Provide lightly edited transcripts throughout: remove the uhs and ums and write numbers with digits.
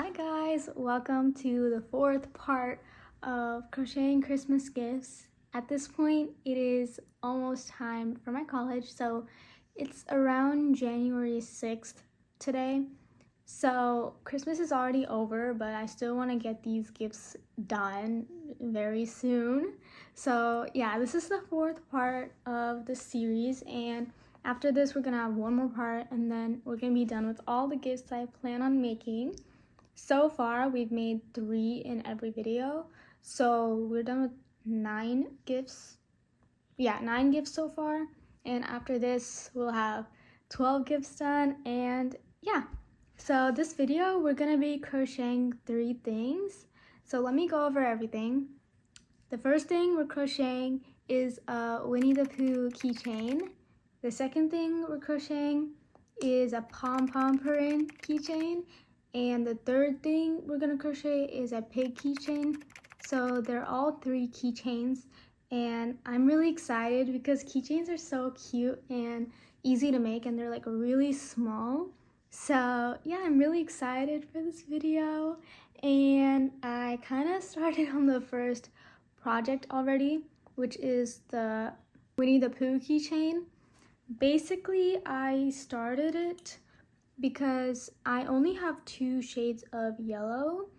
Hi guys, welcome to the fourth part of Crocheting Christmas Gifts. At this point, it is almost time for my college, so it's around January 6th today. So Christmas is already over, but I still want to get these gifts done very soon. So yeah, this is the fourth part of the series, and after this we're gonna have one more part, and then we're gonna be done with all the gifts I plan on making. So far, we've made 3 in every video, so we're done with 9 gifts. Yeah, 9 gifts so far, and after this, we'll have 12 gifts done, and yeah. So this video, we're gonna be crocheting 3 things. So let me go over everything. The first thing we're crocheting is a Winnie the Pooh keychain. The second thing we're crocheting is a pompompurin keychain. And the third thing we're gonna crochet is a pig keychain. So they're all 3 keychains, and I'm really excited because keychains are so cute and easy to make, and they're like really small. So yeah, I'm really excited for this video, and I kind of started on the first project already, which is the Winnie the Pooh keychain. Basically, I started it because I only have 2 shades of yellow,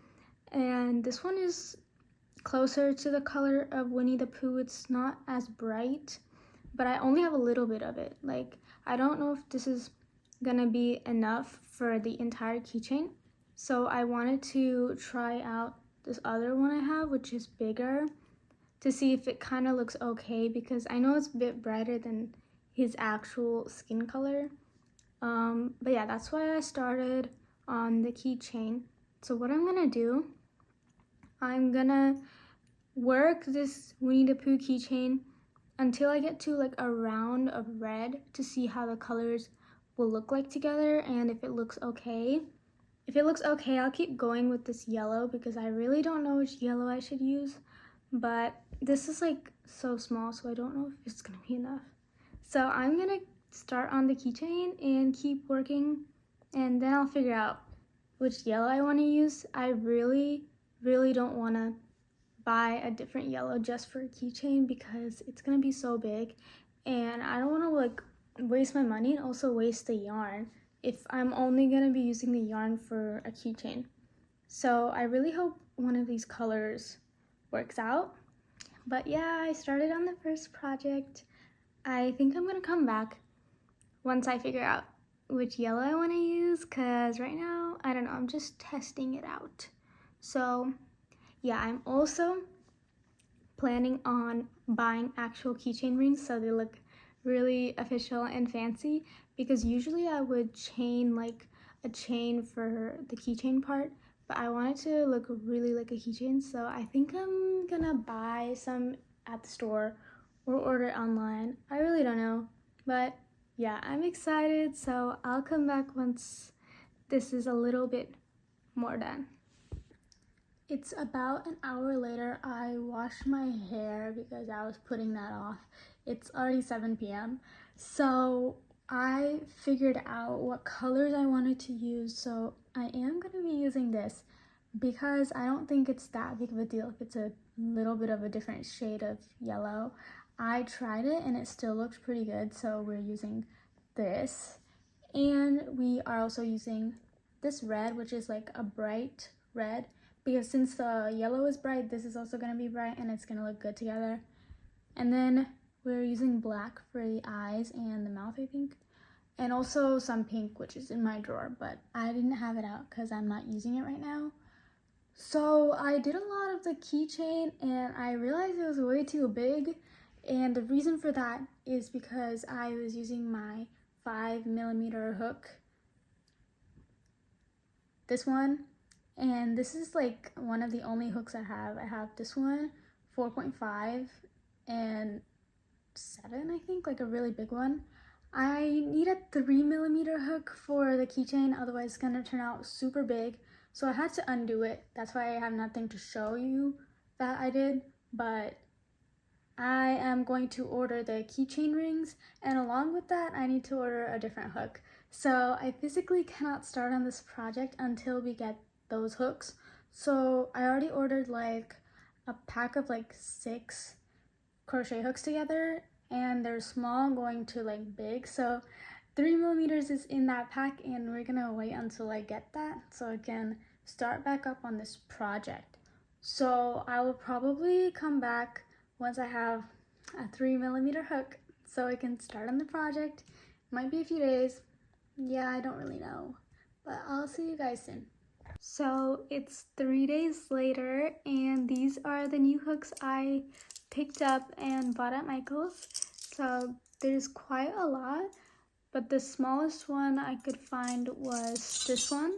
and this one is closer to the color of Winnie the Pooh. It's not as bright, but I only have a little bit of it. Like, I don't know if this is gonna be enough for the entire keychain, so I wanted to try out this other one I have, which is bigger, to see if it kind of looks okay, because I know it's a bit brighter than his actual skin color. But yeah, that's why I started on the keychain. So what I'm gonna do, I'm gonna work this Winnie the Pooh keychain until I get to like a round of red to see how the colors will look like together, and if it looks okay. If it looks okay, I'll keep going with this yellow because I really don't know which yellow I should use, but this is like so small, so I don't know if it's gonna be enough. So I'm gonna start on the keychain and keep working, and then I'll figure out which yellow I want to use. I really don't want to buy a different yellow just for a keychain because it's gonna be so big, and I don't want to like waste my money and also waste the yarn if I'm only gonna be using the yarn for a keychain. So I really hope one of these colors works out. But yeah, I started on the first project. I think I'm gonna come back once I figure out which yellow I want to use, because right now, I don't know, I'm just testing it out. So yeah, I'm also planning on buying actual keychain rings so they look really official and fancy, because usually I would chain like a chain for the keychain part, but I want it to look really like a keychain, so I think I'm gonna buy some at the store or order it online. I really don't know, but yeah, I'm excited, so I'll come back once this is a little bit more done. It's about an hour later. I washed my hair because I was putting that off. It's already 7 p.m. So I figured out what colors I wanted to use, so I am going to be using this because I don't think it's that big of a deal if it's a little bit of a different shade of yellow. I tried it and it still looks pretty good, so we're using this. And we are also using this red, which is like a bright red, because since the yellow is bright, this is also going to be bright and it's going to look good together. And then we're using black for the eyes and the mouth, I think, and also some pink, which is in my drawer, but I didn't have it out because I'm not using it right now. So I did a lot of the keychain and I realized it was way too big, and the reason for that is because I was using my 5mm hook, this one, and this is like one of the only hooks I have. I have this one, 4.5 and 7, I think, like a really big one. I need a 3mm hook for the keychain, otherwise it's gonna turn out super big, so I had to undo it. That's why I have nothing to show you that I did, but I am going to order the keychain rings, and along with that I need to order a different hook. So I physically cannot start on this project until we get those hooks. So I already ordered like a pack of like 6 crochet hooks together, and they're small going to like big. So 3mm is in that pack, and we're gonna wait until I get that so I can start back up on this project. So I will probably come back once I have a 3mm hook so I can start on the project. Might be a few days. Yeah, I don't really know, but I'll see you guys soon. So it's 3 days later, and these are the new hooks I picked up and bought at Michael's. So there's quite a lot, but the smallest one I could find was this one,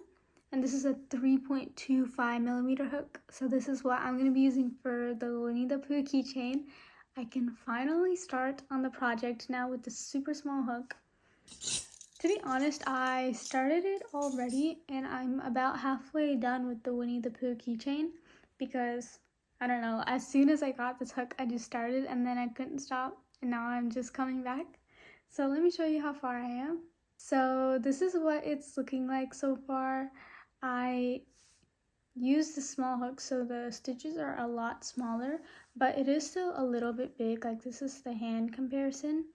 and this is a 3.25mm hook. So this is what I'm going to be using for the Winnie the Pooh keychain. I can finally start on the project now with this super small hook. To be honest, I started it already, and I'm about halfway done with the Winnie the Pooh keychain because, I don't know, as soon as I got this hook, I just started and then I couldn't stop, and now I'm just coming back. So let me show you how far I am. So this is what it's looking like so far. I used the small hook, so the stitches are a lot smaller, but it is still a little bit big. Like, this is the hand comparison.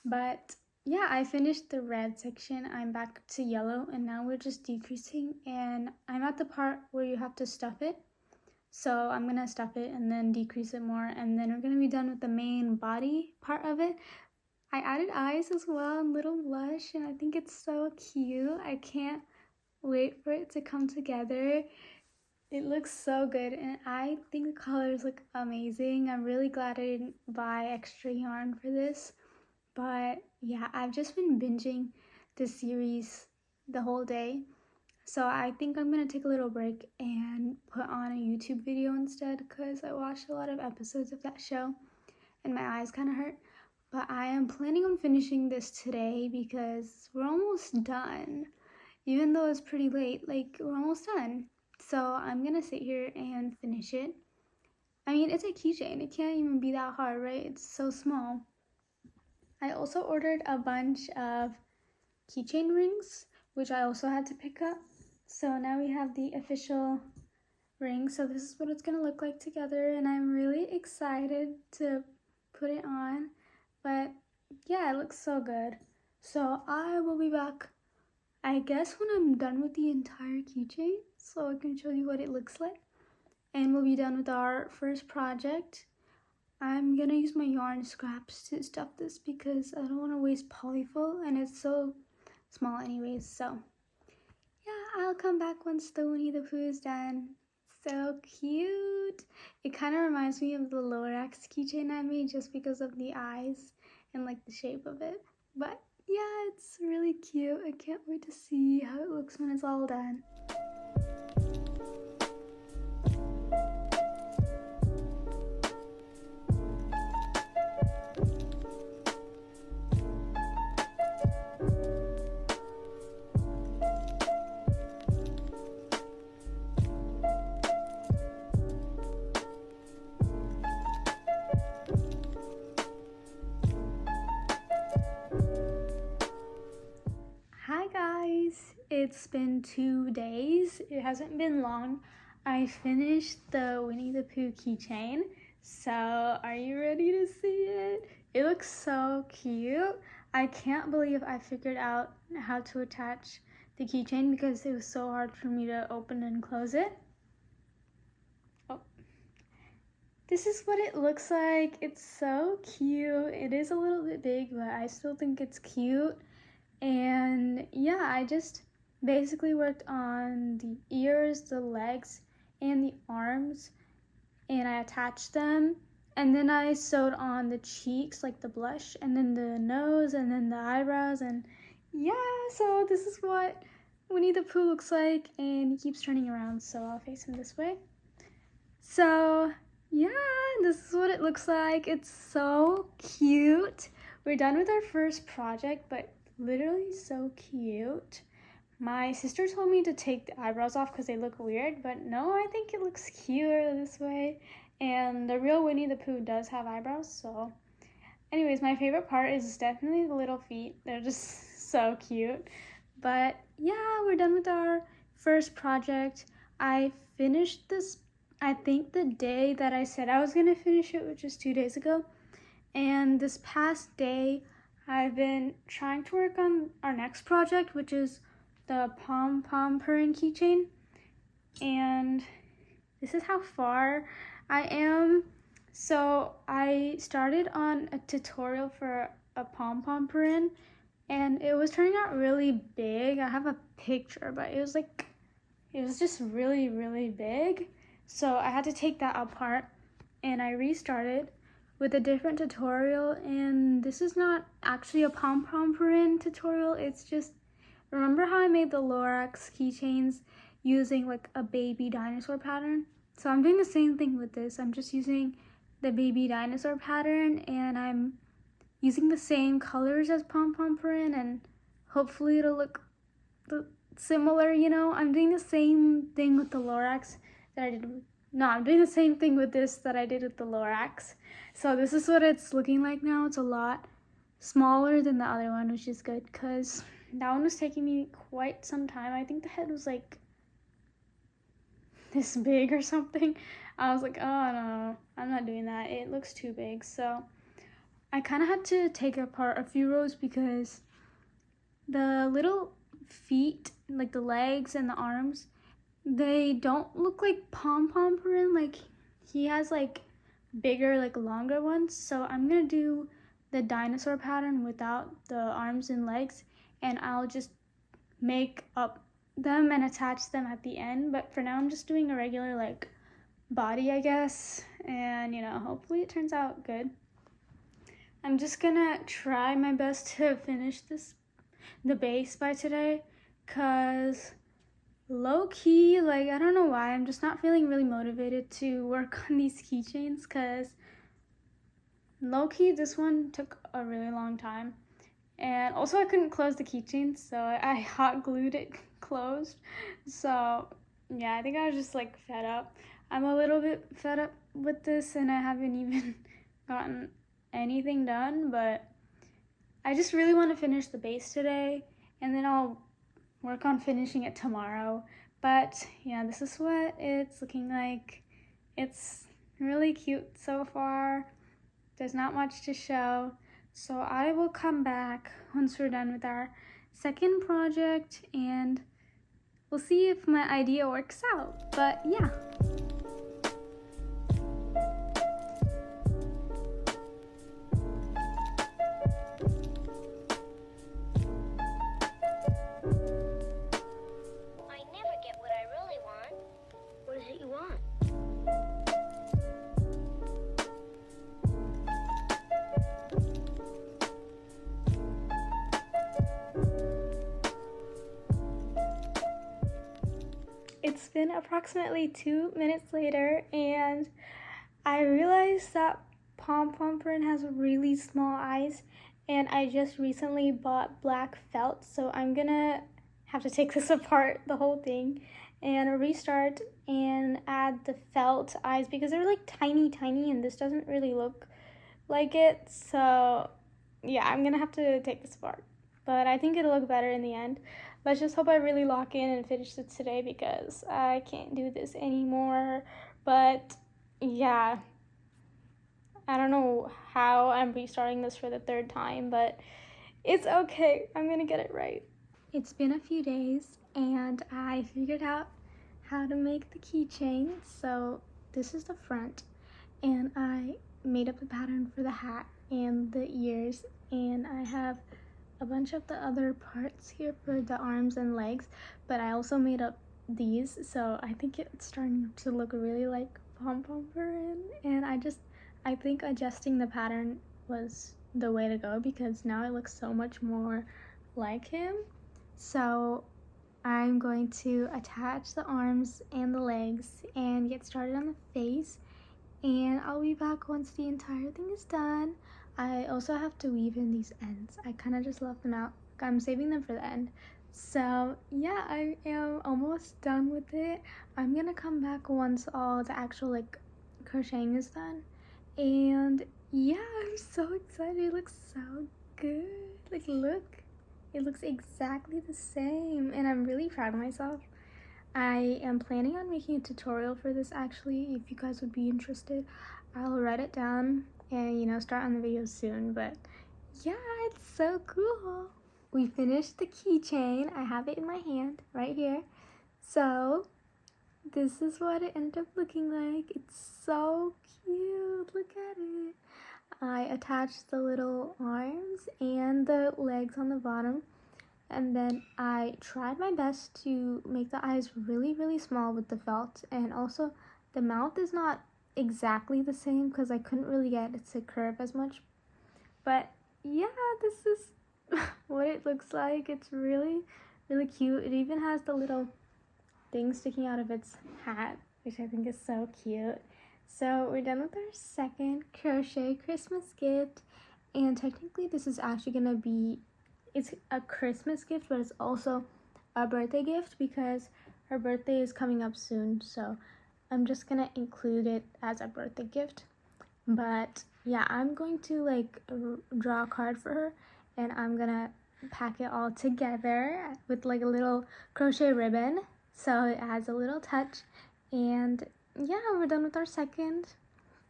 But yeah, I finished the red section. I'm back to yellow, and now we're just decreasing, and I'm at the part where you have to stuff it. So I'm gonna stuff it and then decrease it more, and then we're gonna be done with the main body part of it. I added eyes as well and little blush, and I think it's so cute. I can't wait for it to come together. It looks so good, and I think the colors look amazing. I'm really glad I didn't buy extra yarn for this. But yeah, I've just been binging this series the whole day. So I think I'm gonna take a little break and put on a YouTube video instead, because I watched a lot of episodes of that show and my eyes kind of hurt. But I am planning on finishing this today because we're almost done. Even though it's pretty late, like, we're almost done. So I'm gonna sit here and finish it. I mean, it's a keychain. It can't even be that hard, right? It's so small. I also ordered a bunch of keychain rings, which I also had to pick up. So now we have the official ring. So this is what it's gonna look like together, and I'm really excited to put it on. But yeah, it looks so good. So I will be back, I guess, when I'm done with the entire keychain, so I can show you what it looks like. And we'll be done with our first project. I'm gonna use my yarn scraps to stuff this because I don't want to waste polyfill, and it's so small anyways. So yeah, I'll come back once the Winnie the Pooh is done. So cute. It kind of reminds me of the Lorax keychain I made just because of the eyes and like the shape of it. But yeah, it's really cute. I can't wait to see how it looks when it's all done. Hi guys, it's been 2 days. It hasn't been long. I finished the Winnie the Pooh keychain. So are you ready to see it? It looks so cute. I can't believe I figured out how to attach the keychain because it was so hard for me to open and close it. Oh. This is what it looks like. It's so cute. It is a little bit big, but I still think it's cute. And yeah, I just basically worked on the ears, the legs, and the arms, and I attached them, and then I sewed on the cheeks, like the blush, and then the nose, and then the eyebrows, and yeah, so this is what Winnie the Pooh looks like, and he keeps turning around, so I'll face him this way. So yeah, this is what it looks like. It's so cute. We're done with our first project, but literally so cute. My sister told me to take the eyebrows off because they look weird, but no, I think it looks cuter this way. And the real Winnie the Pooh does have eyebrows, so anyways, my favorite part is definitely the little feet. They're just so cute. But yeah, we're done with our first project. I finished this, I think the day that I said I was gonna finish it, which was 2 days ago. And this past day, I've been trying to work on our next project, which is the pompompurin keychain. And this is how far I am. So I started on a tutorial for a pompompurin, and it was turning out really big. I have a picture, but it was just really, really big. So I had to take that apart, and I restarted with a different tutorial. And this is not actually a pompompurin tutorial. It's just, remember how I made the Lorax keychains using like a baby dinosaur pattern? So I'm doing the same thing with this. I'm just using the baby dinosaur pattern, and I'm using the same colors as pompompurin, and hopefully it'll look similar, you know? I'm doing the same thing with the Lorax that I did with, no, I'm doing the same thing with this that I did with the Lorax. So this is what it's looking like now. It's a lot smaller than the other one, which is good because that one was taking me quite some time. I think the head was like this big or something. I was like, oh no, I'm not doing that. It looks too big. So I kind of had to take apart a few rows because the little feet, like the legs and the arms, they don't look like pompompurin. Like he has like bigger, like longer ones. So I'm gonna do the dinosaur pattern without the arms and legs, and I'll just make up them and attach them at the end. But for now I'm just doing a regular like body, I guess, and you know, hopefully it turns out good. I'm just gonna try my best to finish the base by today, cause low-key, like, I don't know why, I'm just not feeling really motivated to work on these keychains, cause low-key this one took a really long time. And also I couldn't close the keychain, so I hot glued it closed. So yeah, I think I was just like fed up. I'm a little bit fed up with this, and I haven't even gotten anything done, but I just really want to finish the base today, and then I'll work on finishing it tomorrow. But yeah, this is what it's looking like. It's really cute so far. There's not much to show. So I will come back once we're done with our second project, and we'll see if my idea works out. But yeah. I never get what I really want. What is it you want? It's been approximately 2 minutes later, and I realized that pompompurin has really small eyes, and I just recently bought black felt, so I'm gonna have to take this apart, the whole thing, and restart and add the felt eyes because they're like tiny, and this doesn't really look like it. So yeah, I'm gonna have to take this apart, but I think it'll look better in the end. Let's just hope I really lock in and finish it today because I can't do this anymore. But yeah, I don't know how I'm restarting this for the third time, but it's okay. I'm gonna get it right. It's been a few days, and I figured out how to make the keychain. So this is the front, and I made up the pattern for the hat and the ears, and I have a bunch of the other parts here for the arms and legs, but I also made up these, so I think it's starting to look really like pompompurin, and I think adjusting the pattern was the way to go because now it looks so much more like him. So I'm going to attach the arms and the legs and get started on the face, and I'll be back once the entire thing is done. I also have to weave in these ends. I kind of just left them out. I'm saving them for the end. So yeah, I am almost done with it. I'm gonna come back once all the actual like crocheting is done. And yeah, I'm so excited. It looks so good. Like look, it looks exactly the same, and I'm really proud of myself. I am planning on making a tutorial for this actually. If you guys would be interested, I'll write it down and start on the video soon. But yeah, it's so cool. We finished the keychain. I have it in my hand right here. So this is what it ended up looking like. It's so cute. Look at it. I attached the little arms and the legs on the bottom, and then I tried my best to make the eyes really small with the felt, and also the mouth is not exactly the same because I couldn't really get it to curve as much. But yeah, this is what it looks like. It's really cute. It even has the little thing sticking out of its hat, which I think is so cute. So we're done with our second crochet Christmas gift, and technically this is actually gonna be, it's a Christmas gift, but it's also a birthday gift because her birthday is coming up soon, so I'm just gonna include it as a birthday gift. But yeah, I'm going to draw a card for her, and I'm gonna pack it all together with a little crochet ribbon so it adds a little touch. And yeah, we're done with our second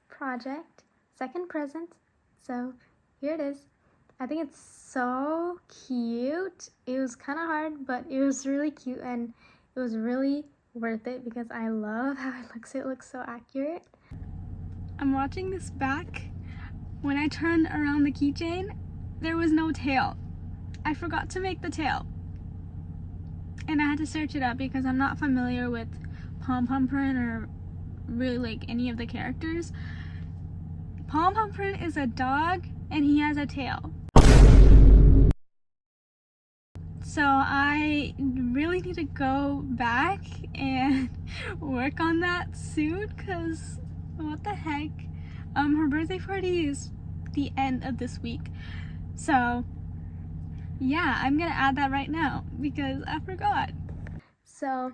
project, second present. So here it is. I think it's so cute. It was kind of hard, but it was really cute, and it was really worth it because I love how it looks. It looks so accurate. I'm watching this back. When I turned around the keychain, there was no tail. I forgot to make the tail, and I had to search it up because I'm not familiar with pompompurin or really any of the characters. Pompompurin is a dog and he has a tail. So I really need to go back and work on that soon because what the heck. Her birthday party is the end of this week. So yeah, I'm gonna add that right now because I forgot. So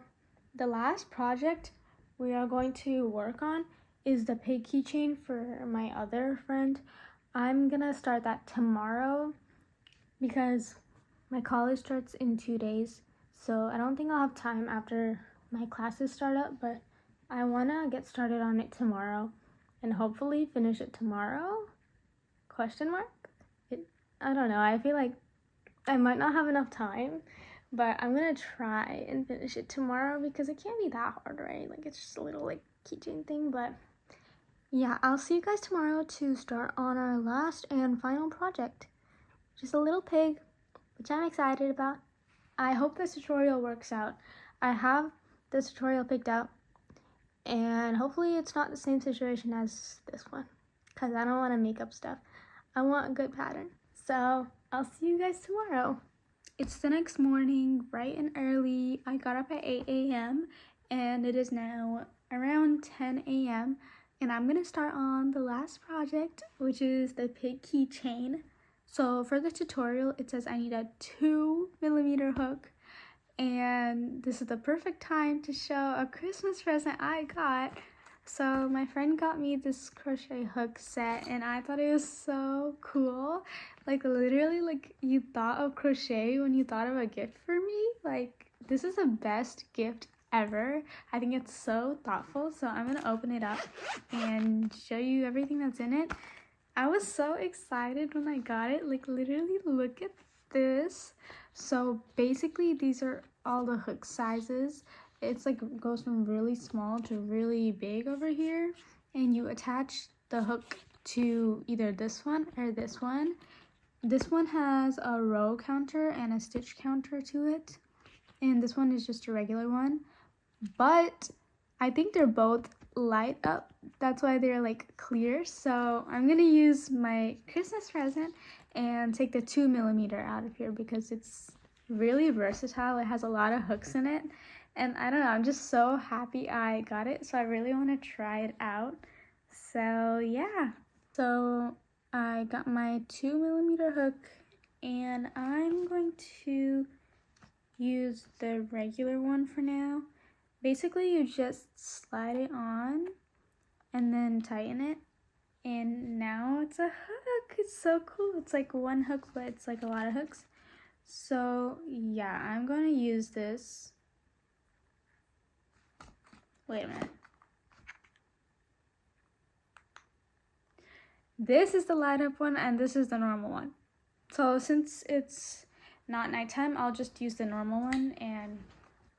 the last project we are going to work on is the pig keychain for my other friend. I'm gonna start that tomorrow because my college starts in 2 days, so I don't think I'll have time after my classes start up, but I wanna get started on it tomorrow and hopefully finish it tomorrow? Question mark? I don't know, I feel like I might not have enough time, but I'm gonna try and finish it tomorrow because it can't be that hard, right? It's just a little keychain thing. But yeah, I'll see you guys tomorrow to start on our last and final project, just a little pig, which I'm excited about. I hope this tutorial works out. I have this tutorial picked out, and hopefully it's not the same situation as this one because I don't want to make up stuff. I want a good pattern. So I'll see you guys tomorrow. It's the next morning, bright and early. I got up at 8 a.m. and it is now around 10 a.m. and I'm gonna start on the last project, which is the pig keychain. So for the tutorial, it says I need a 2mm hook, and this is the perfect time to show a Christmas present I got. So my friend got me this crochet hook set, and I thought it was so cool. Literally, you thought of crochet when you thought of a gift for me. This is the best gift ever. I think it's so thoughtful. So I'm gonna open it up and show you everything that's in it. I was so excited when I got it. Literally, look at this. So basically, these are all the hook sizes. It's goes from really small to really big over here, and you attach the hook to either this one or this one. This one has a row counter and a stitch counter to it, and this one is just a regular one, but I think they're both light up. That's why they're clear. So I'm gonna use my Christmas present and take the 2mm out of here because it's really versatile. It has a lot of hooks in it, and I don't know, I'm just so happy I got it, so I really want to try it out. So yeah, so I got my 2mm hook, and I'm going to use the regular one for now. Basically, you just slide it on and then tighten it, and now it's a hook. It's so cool. It's one hook, but it's a lot of hooks. So yeah, I'm going to use this Wait a minute. This is the light up one and this is the normal one. So since it's not nighttime, I'll just use the normal one and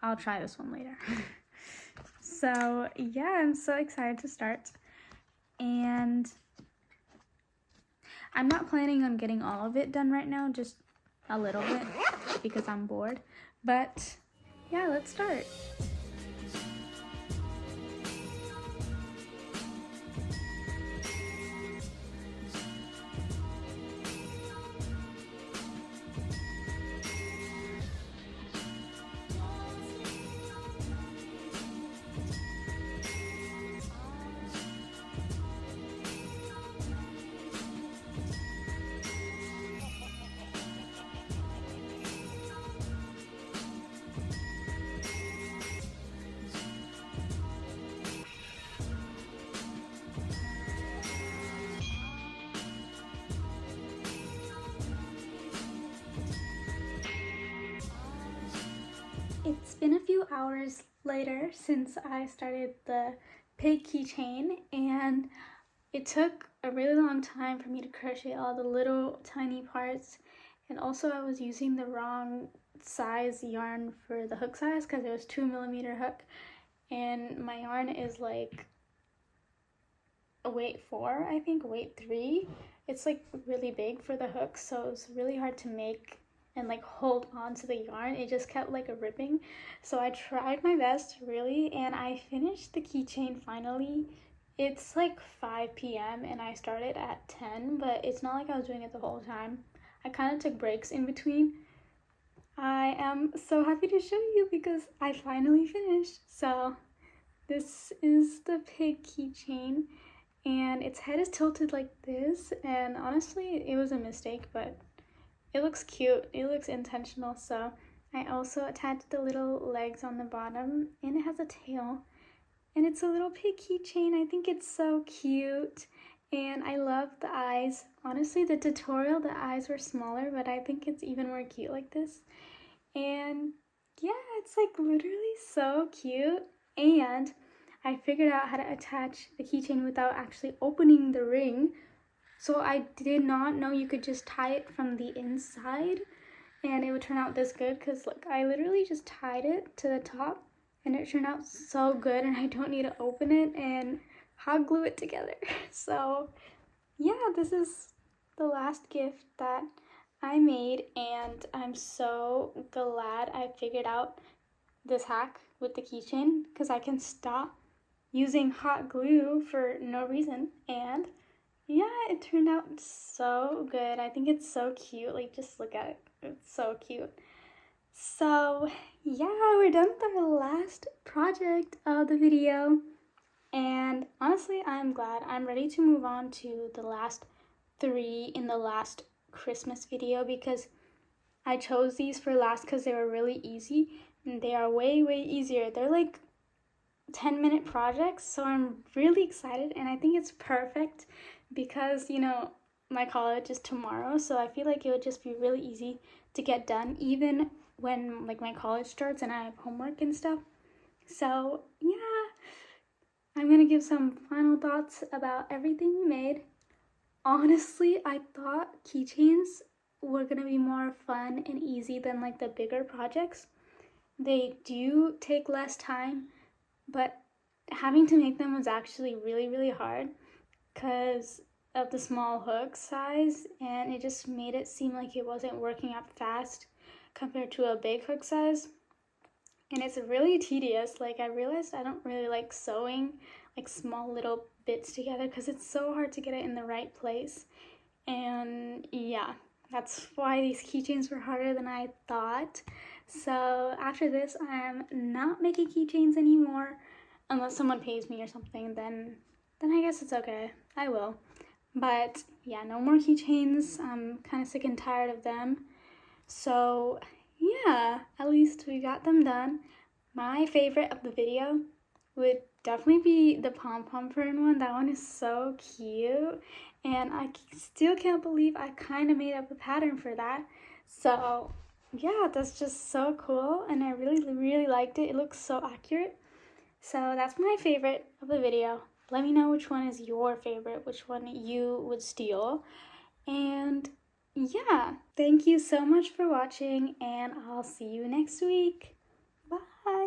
I'll try this one later. So yeah, I'm so excited to start. And I'm not planning on getting all of it done right now, just a little bit because I'm bored. But yeah, let's start. It's been a few hours later since I started the pig keychain, and it took a really long time for me to crochet all the little tiny parts, and also I was using the wrong size yarn for the hook size because it was 2mm hook, and my yarn is like a weight 4, I think, weight 3. It's like really big for the hook, so it's really hard to make and like hold on to the yarn. It just kept like ripping. So I tried my best really, and I finished the keychain finally. It's like 5 p.m. and I started at 10, but it's not like I was doing it the whole time. I kind of took breaks in between. I am so happy to show you because I finally finished. So this is the pig keychain, and its head is tilted like this, and honestly it was a mistake, but it looks cute, it looks intentional. So I also attached the little legs on the bottom, and it has a tail, and it's a little pig keychain. I think it's so cute, and I love the eyes. Honestly, the tutorial, the eyes were smaller, but I think it's even more cute like this. And yeah, it's like literally so cute. And I figured out how to attach the keychain without actually opening the ring. So I did not know you could just tie it from the inside and it would turn out this good, because like I literally just tied it to the top and it turned out so good, and I don't need to open it and hot glue it together. So yeah, this is the last gift that I made, and I'm so glad I figured out this hack with the keychain, because I can stop using hot glue for no reason. And yeah, it turned out so good. I think it's so cute. Like, just look at it. It's so cute. So yeah, we're done with our last project of the video. And honestly, I'm glad. I'm ready to move on to the last 3 in the last Christmas video, because I chose these for last because they were really easy, and they are way easier. They're like 10-minute projects, so I'm really excited, and I think it's perfect because, you know, my college is tomorrow, so I feel like it would just be really easy to get done even when like my college starts and I have homework and stuff. So yeah, I'm gonna give some final thoughts about everything we made. Honestly, I thought keychains were gonna be more fun and easy than like the bigger projects. They do take less time, but having to make them was actually really hard because of the small hook size, and it just made it seem like it wasn't working up fast compared to a big hook size. And it's really tedious. Like, I realized I don't really like sewing like small little bits together because it's so hard to get it in the right place. And yeah, that's why these keychains were harder than I thought. So after this, I'm not making keychains anymore unless someone pays me or something. Then I guess it's okay. I will. But yeah, no more keychains. I'm kind of sick and tired of them. So yeah, at least we got them done. My favorite of the video would definitely be the pompompurin one. That one is so cute, and I still can't believe I kind of made up a pattern for that. So yeah, that's just so cool, and I really liked it. It looks so accurate. So that's my favorite of the video. Let me know which one is your favorite, which one you would steal. And yeah, thank you so much for watching, and I'll see you next week. Bye!